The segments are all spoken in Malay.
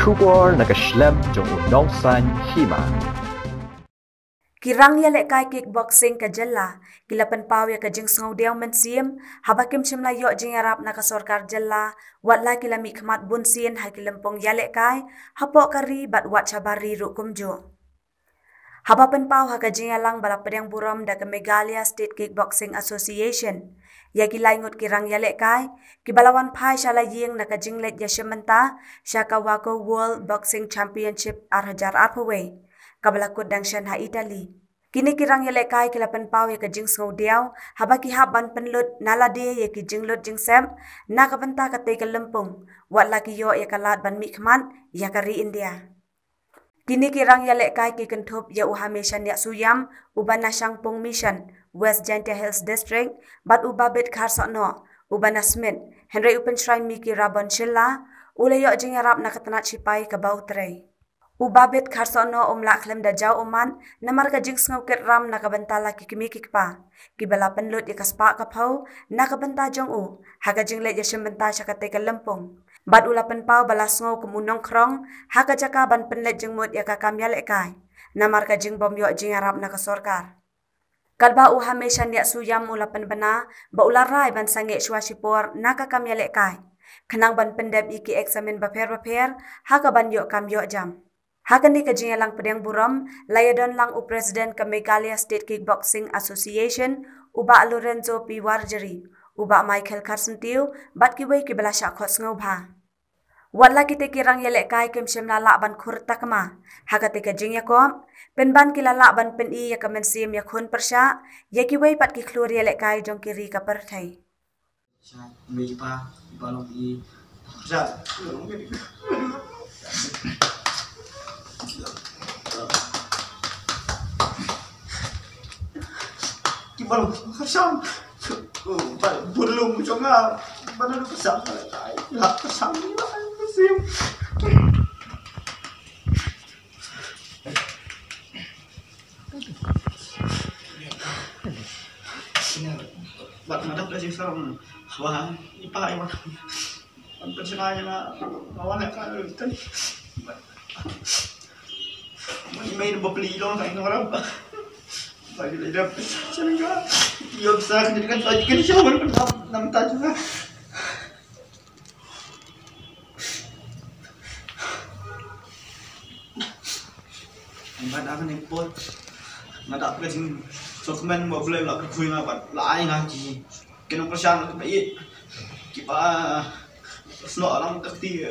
kubor nakaslem jong udongsan Hima. Ki Rangïalehkai kickboxing ka jalla kilapan pawe ka jing sngodew mensim habakim shimla yo Jingïarap naka Sorkar jalla watla kilami khmat bunsin ha kilempong Ïalehkai hapo kari bat wat chabari rukumjo habapan paw ha ka Jingïalang bala pedang buram da ka Meghalaya State Kickboxing Association ya kilaingut ki Rangïalehkai ki balawan phai shala ying naka jinglet ya shementa shaka wako World Boxing Championship arhajar arpawe kabalakut dangshan ha Italy. Kini ki Rangïalehkai kilapan pawe ka jing sngodew haba ki haban penlut nalade ye ki jinglut jingsem na kabanta ka te kalempung watla ki yo ya kalat ban mikman ya kari India. Kini ki Rangïalehkai ki kentup ya uhamishan ya suyam ubana Shangpung Mission West Janta Hills District bat ubabit Kharsokno ubana Smith Henry Upen Shrine mi ki Rabon Shilla ule yo Jingïarap na katanat sipai ka Bautre. Ubabit Kharsokno umlak klem da jau Ummat namar ka jing sngoket ram na kabantala ki kimi kikpa ki bala penlut ya kaspa ka phau na kabanta jong u haga jinglet ya shembenta syakate ka lempung bat ulapan pau bala sngo kumunong krong haga jaka ban penlet jengmut ya ka Ïalehkai namar ka jing bom yo Jingïarap na ka Sorkar kalba u hameshan ya suyam ulapan bana ba ularai ban sange shwashipor na ka Ïalehkai kenang ban pendep iki eksamen baper haga ban yo kam yo jam. Hakani ka Jingïalang pedang buram layadon lang u President ka Meghalaya State Kickboxing Association uba Lorenzo P. Warjeri uba Michael Carsentiu bat kiway ki bala syakot sngoba. Wala kite ki Rangïalehkai kim shemla ban khurta kama hakate ka Jingïakop penban kilala ban pen I ya kamensim ya khun persya ya kiway pat ki klur Ïalehkai jong kiri ka perthai. Mi pa balong I balong kasam burlung jonga mana kasam lah kasam musim bat madap dah sih sekarang wah ipa ipa pencenanya na awalnya kan tadi main beli dong kayak orang bagi lidah macam ni dia besar jadikan saja kan siapa nam tajuk lah mana ni pot mana apa sih dokumen mau boleh lah kuih apa lain lagi kena persiapan baik kita slow orang ketika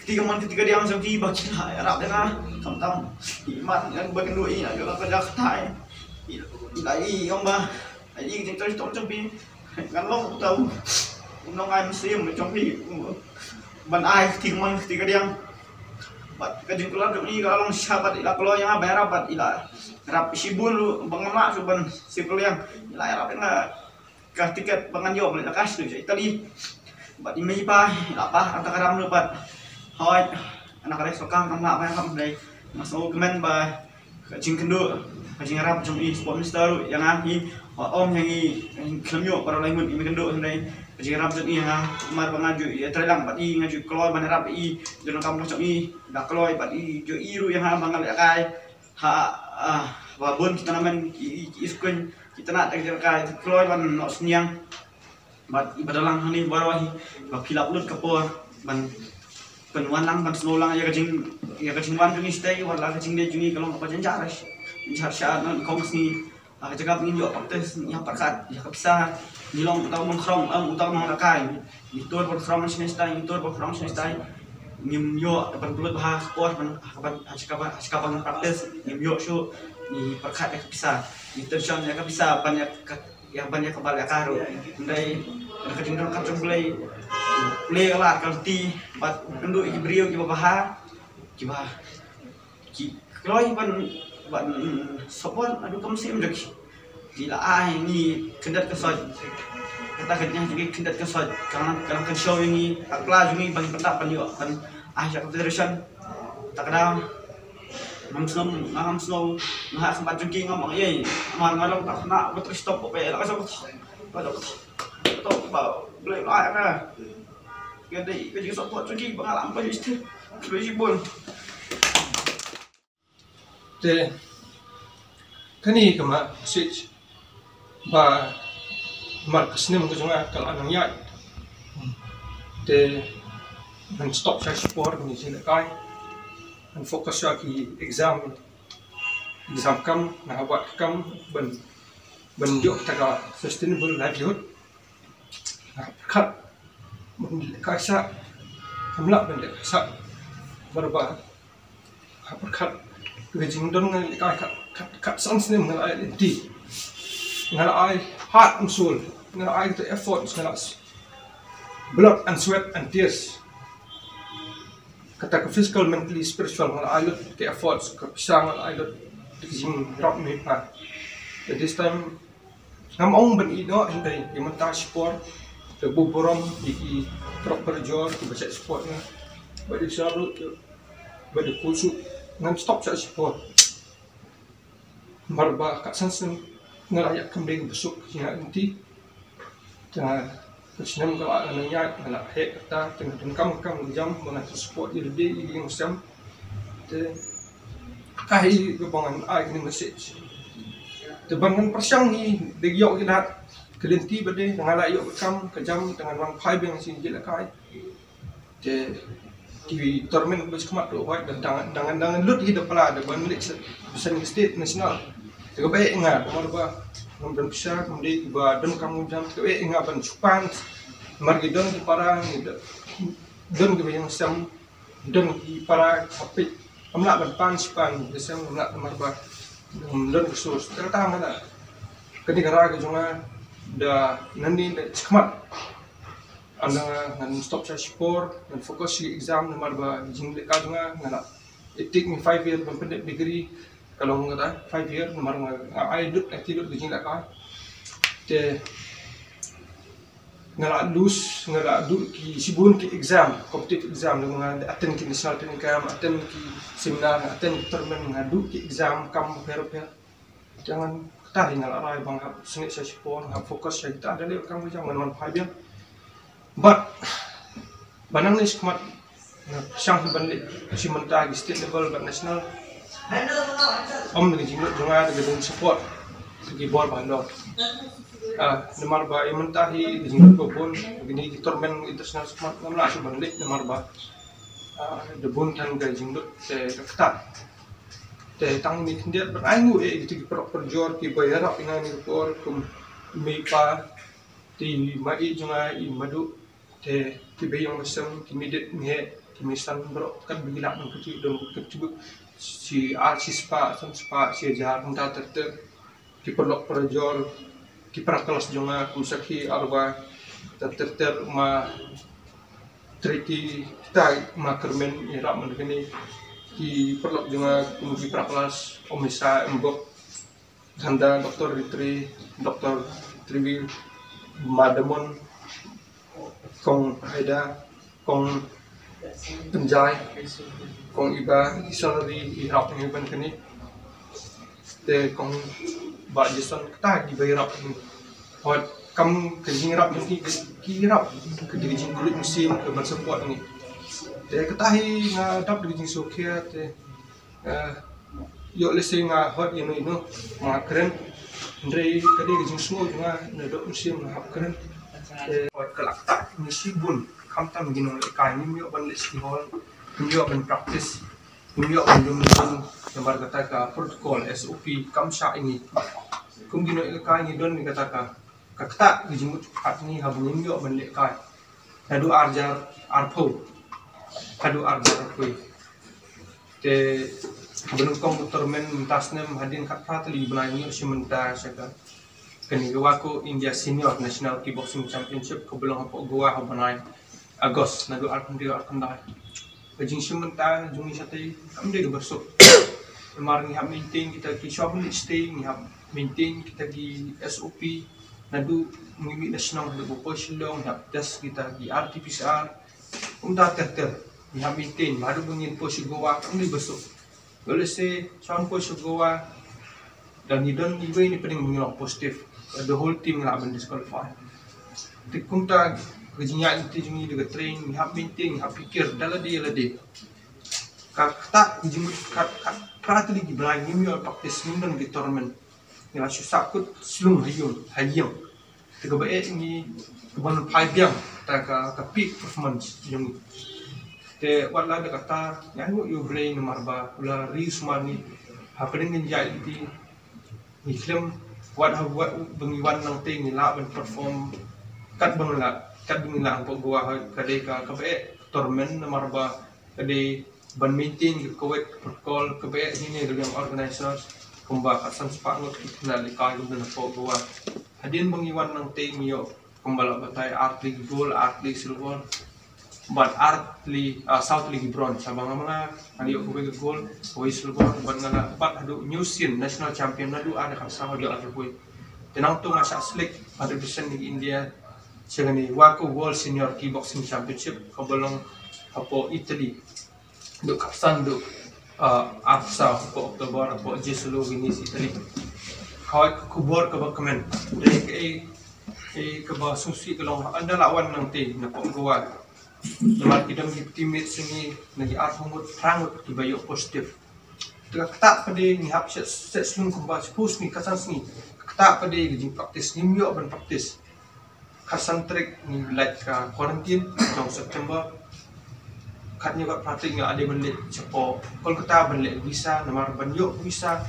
dia macam di bagi lah Arab dengan kamu Ummat yang bagian dua ini agak kerja ketai ilai ông ba ini kita terus macam ni kan lo tahu undang ai musim macam ni ban ai ketika dia bat kajing keluar ni kalau sahabat ilah kalau yang apa rapat ilah rap sibul bangamak suban sibul yang ilah Arab dengan kah tiket bangan jawab nak kasih tu Italy bat ini pa apa antara ram lepat Hoi, anak ada Sorkar kamu apa yang kamu dari masuk kemen bah kacing kenduk kacing Arab macam ini sport minister yang ini om yang ini kelamyok para lain pun ini kenduk dari kacing Arab macam ini yang kemar pengaju ya terlang pati ngaju keluar ban Arab ini dalam kamu macam ini dah keluar pati jo iru yang bang Ïalehkai babun kita namen iskun kita nak Ïalehkai keluar ban nak senyang bat ibadalang ini barawahi bapilap lut kapur ban penuan lang ban snolang ya kacing wan juni stay wala kacing dia juni kalau apa janjaras janjar nan komsi jaga pengin jo paktes yang perkat ya kapsa nilong utau mengkrong utau Ïalehkai itu berkrong sini stay itu berkrong sini stay nim yo depan pulut bahas sport ban askapan praktis nim yo show ni perkat ya kapsa itu shon ya kapsa banyak yang banyak kebal ya karu ndai kacing dong kacung play alat kalti bat kenduk ibrio ki baha ki kloi ban sopon adu kamsim dak gila ai ni kendat kesoj kata katnya juga kendat kesoj karena kan show ini akla juga bang pendak pan yo kan syak federation tak ada ngam snow nah sempat jengking ngomong ye ngalong tak nak betul stop apa ya lah kasih betul ba boleh lah Gadai kerja support lagi pengalaman baju istri. Baju bol. Te kani kama switch ba markas nem ko junga kala nang yai. Te man stop sa support ni Ïalehkai. Man fokus sa ki exam kam na buat kam ben yok taka sustainable livelihood. Kat ben Ïalehkai sa hamla ben sa berba kat Gajing don nga Ïalehkai kat sans nem nga ai ti nga ai heart and soul nga ai the effort nga blood and sweat and tears kata physical, mentally, spiritual nga ai lot ke efforts ka pisang nga ai lot Jingïarap me pa at this time ngam ong ban ino hinday imanta sport ke buburom di proper job di baca sport nga badi saru badi kulsu ngam stop sa sport marba ka sansen nga layak kembali besok nga inti ta Kesnam kalau anak nyat, anak hek kata tengah tengkam jam mana support dia yang sem, te kahit kebangan ai ni message, te bangan persang ni digiok kita kelenti bade dengan layok kam kejam dengan wang pai beng sin Ïalehkai, te TV torment bes kemat tu buat dan dengan lut hidup pala ada banlik pesan state nasional, te baik ingat marba dan bisa kemudian iba dan kamu jam ke ingat ban supan margi don di para don ke yang sam don di para kapit amla ban pan supan desam amla marba don khusus terutama ada kedigara ke junga da nani skmat anda nan stop sa sport dan fokus di exam marba Jingïarap junga ngala it take me 5 years pendek degree kalau ngata 5 years nomor ai dut attitude di Ïalehkai te ngala lose ngala du ki sibun ki exam competitive exam dengan attend ki national training camp attend ki seminar attend ki tournament ngadu ki exam kam per jangan tahi ngala rai bang hab sengit sa sport hab fokus sa kita ada lek kamu jangan man phai biang but banang ni skmat sang banlik si mentah di state level but national om dengan Jingïarap junga dengan support segi bol bandok nomor ba imentahi di Jingïarap pun begini di tournament internasional skmat ngamla si banlik nomor ba debun tan ga Jingïarap te ketat te tang ni tindiat berangu gitu proper jor ki bayarap ina ni por kum mepa ti mai junga I madu te ti bayang masam ki midet nge ki misan bro kan bigila nang kecil don kecil si spa si jahat minta terter ki perlok perjol ki prakelas jonga kusaki arwa terter ma triki kita ma kermen irap mendekini ki perlok jonga ki prakelas omisa embok ganda doktor ritri doktor tribil madamon kong haida kong penjai kong iba salary ihap ni ban kini te kong ba jason kata di bayarap ni hot kam ke Jingïarap ni kirap ke di Jingïarap musim ke ban support ni te katahi nga dap di Jing Sorkar te yo lese nga hot ino ma keren ndrei kadi ke Jing Smo nga na dok musim hap keren te hot kelak tak ni sibun kam tam gino Ïalehkai ni yo ban lesi hol yo ban practice yo ban dum nomor kata ka protokol SOP kam sya ini kum gino Ïalehkai ni don ni kata ka kakta di jimut kat ni habun yo ban Ïalehkai adu arjar arpo adu arjar arpo te benung kom tournament mentasnem hadin kat pratli benani simenta saka kani gawa ko India Senior National Kickboxing Championship ko belong hapo gawa habanay Agos nadu arpon dia arkandai Jing simenta jungi satay amde ga bersuk mar ni hab maintain kita ki shop ni stay ni hab maintain kita ki SOP nadu ngimi national de population long hab test kita ki RT-PCR unda terter ni hab maintain madu bungin po si gowa amde bersuk boleh se sound po si gowa dan ni don ni way ni pening mengilok positif the whole team lah ben disqualify tikum ta Jingïarap itu jungi dengan train, hab meeting, hab pikir dalam dia. Kata jing kat pratli di belai nimyo praktis nimdan di tournament. Nila susah kut selung hayung. Tiga baik ni keban payang tak peak performance jungi. Te wala da kata yang yo brain marba ula rius mani happening in jai di ni film wat bengiwan nang ting ni la ben perform kat bangla ang paggawa kade ka baik tournament marba kade ban maintain ke kowet protocol ke baik ini yang organizers kumba kasan sepangot Ïalehkai guna po gawa hadin bangiwan nang ting yo kumbala batay art league gold art league silver but art league south league bronze sabang mga aliyo ko gold ko silver ban ngala bat adu new scene national champion adu ada kan sama dia adu boy tenang tu ngasa select represent di India segani wako world senior kickboxing championship kabolong apo Italy do kapsan do afsa po Oktober po Jesolo Venice Italy kawai kubor ka bakamen dek ke ba susi kalong anda lawan nang te na po gawa naman kita mga teammates ni nag-arhungot rangot kibayo positif kata pada ni hap set slung kumba suppose ni kasan ni kata pada gijing praktis nimyo ban praktis kasan trek ni like quarantine trong September katnya kat praktik nga ada balik cepo Kolkata balik visa namar banyo visa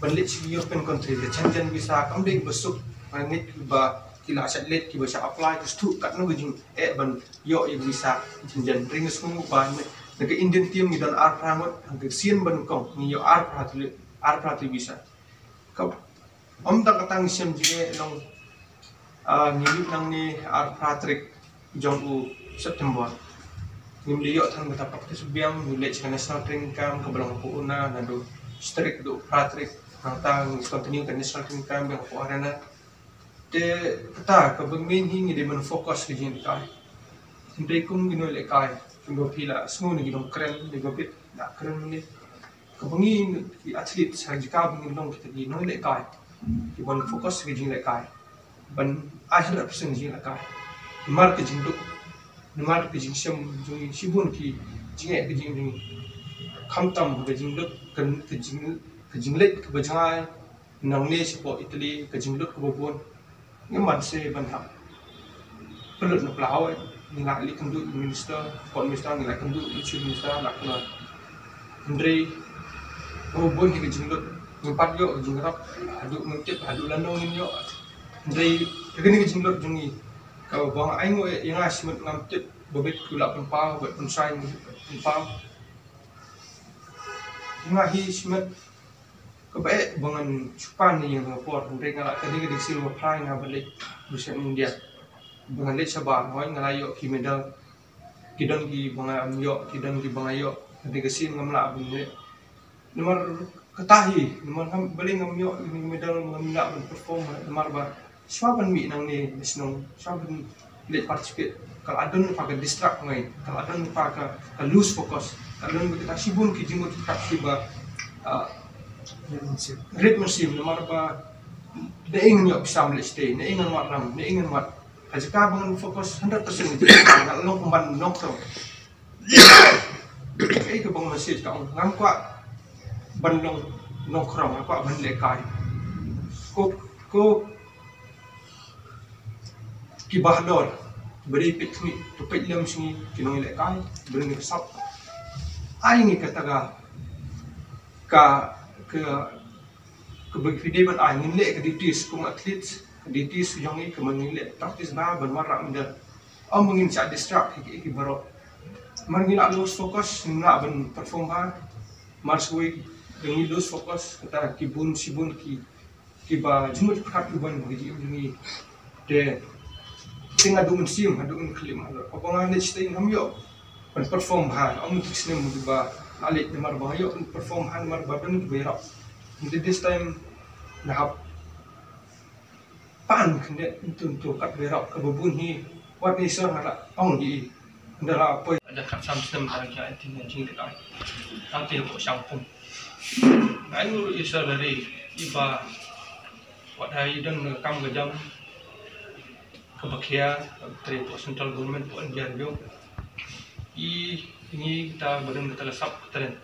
balik si European country the Schengen visa kambing besuk ngit ba kila atlet ki ba apply to kat no gijing ban yo visa Schengen ringus mo ba naga Indian team ni dan ar prangot ang sien ban kong ni yo ar pratli visa ka ta katang siem jige long ngilip nang ni ar pratrik jong u September nim liyo thang mata praktis biang nilai sa national training camp kabalang po una na do strict do pratrik tang continue ka national training camp yang po arena de kata kabagmin hingi de man focus ke Ïalehkai hindi kung Ïalehkai kung pila smo ni gidong kren ni gopit na kren ni kabangin ki athlete sa jika bingin long kita di Ïalehkai ki man focus ke Ïalehkai ban 100% Ïalehkai mar ke jinduk nimar ke jingsam jungi sibun ki jinge ke jing khamtam ke jingluk ke jinglet ke bajangai nang ne sipo Italy ke jingluk ke bobon ngeman se ban hap pelut na plawai ni la li kendu minister kon minister ni la kendu chief minister la kena Andre bobon ke jingluk ngempat yo Jingïarap adu mungkit adu lano ni yo Andre ke ni jingluk jungi kau bang aingo yang asyik ngamtit bobet kulak pempau buat pensaing pempau ngahi simet kebaik bangan cupan ni yang ngapor mereka ngala tadi ke silver prai ngabalik bisa India bangan lek sabar hoy ngalayo ki medal kidon ki bangam yo kidon ki bangayo tadi ke sin ngamla bunne nomor ketahi nomor balik ngam yo medal ngamla perform nomor ba swaban mi nang ni bisnong swaban let participate kalau ada ni pakai distract ngai kalau ada ni pakai lose focus kalau ni kita sibun ki jimut kat tiba red musim nomor ba de ingin yo bisa mele stay ne ingin wat ram ne ingin wat ajaka bangun fokus 100% ni kalau long kumban long to ke bang message ka ngam kwa bandong nongkrong kwa ban Ïalehkai ko ki bahdor beri piknik tu peklam sini kinong Ïalehkai beri ni kesap ai ni kataga ke video ban ai ngile ke ditis kum atlet ditis yang ni ke mengile praktis ba ban warak menda am mengin sa distract ki baro mangila lose focus na ban perform ba marsui dengan lose focus kata kibun sibun ki ba jumut khat ban gi ni de tinggal adu musim adu klim apa ngane stay ngamyo pan perform ha am tikne mu ba alit mar ba yo perform han mar ba dan berap this time nahap pan kende untuk kat berap ke bubun hi wat ni sor ngala ong di ndara apa ada kat samsem ta ja ting Ïalehkai nanti ko sampung ai nguru isa dari iba wat hai dan kam gajam kebakia dari central government pun biar bio ini kita badan kita lesap keren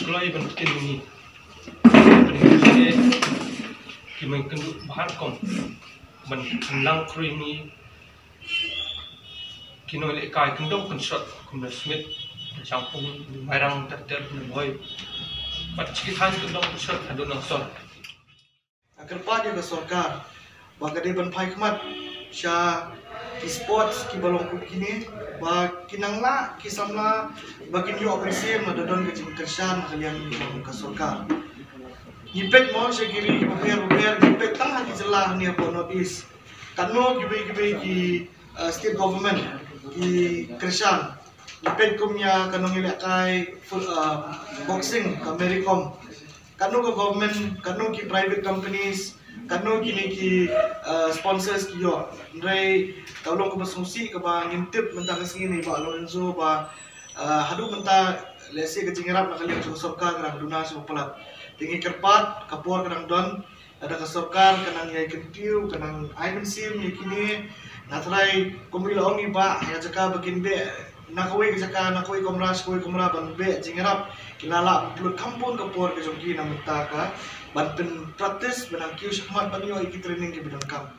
kalau iban penting ini kita kenduk bahar kom ban lang kru ini kino Ïalehkai kenduk konsert kumna smith campung merang terter boy bat cikitan kenduk konsert hadu nang sor agar pada ke Sorkar bagade ban pai khmat sha ki sports ki balong ku kini ba kinangla ki samla bagin yo apresiam na dodon ke jingkersan kalian ke Sorkar ipek mo sha giri ki buper ipek tang haki jelah ni apa notice kanu ki state government ki kersan ipek kumya kanong Ïalehkai boxing Amerikom kanu ke government kanu ki private companies kanu kini ki sponsors ki yo ndai tolong ke bersungsi ke ba ngintip mentang sini ba Lorenzo ba hadu menta lese ke Jingïarap nak kalian ke Sorkar kerang duna semua pelat tinggi kerpat kapur kerang don ada ke Sorkar kenang yai kentiu kenang aimen sim ni kini natrai kumila ongi ba ya jaka bakin be nakoi ke jaka nakoi komras koi komra ban be Jingïarap kilala pulut kampung kapur ke jongki na menta ka ban pen praktis benang kiu syahmat ban yo iki training ke bidang kam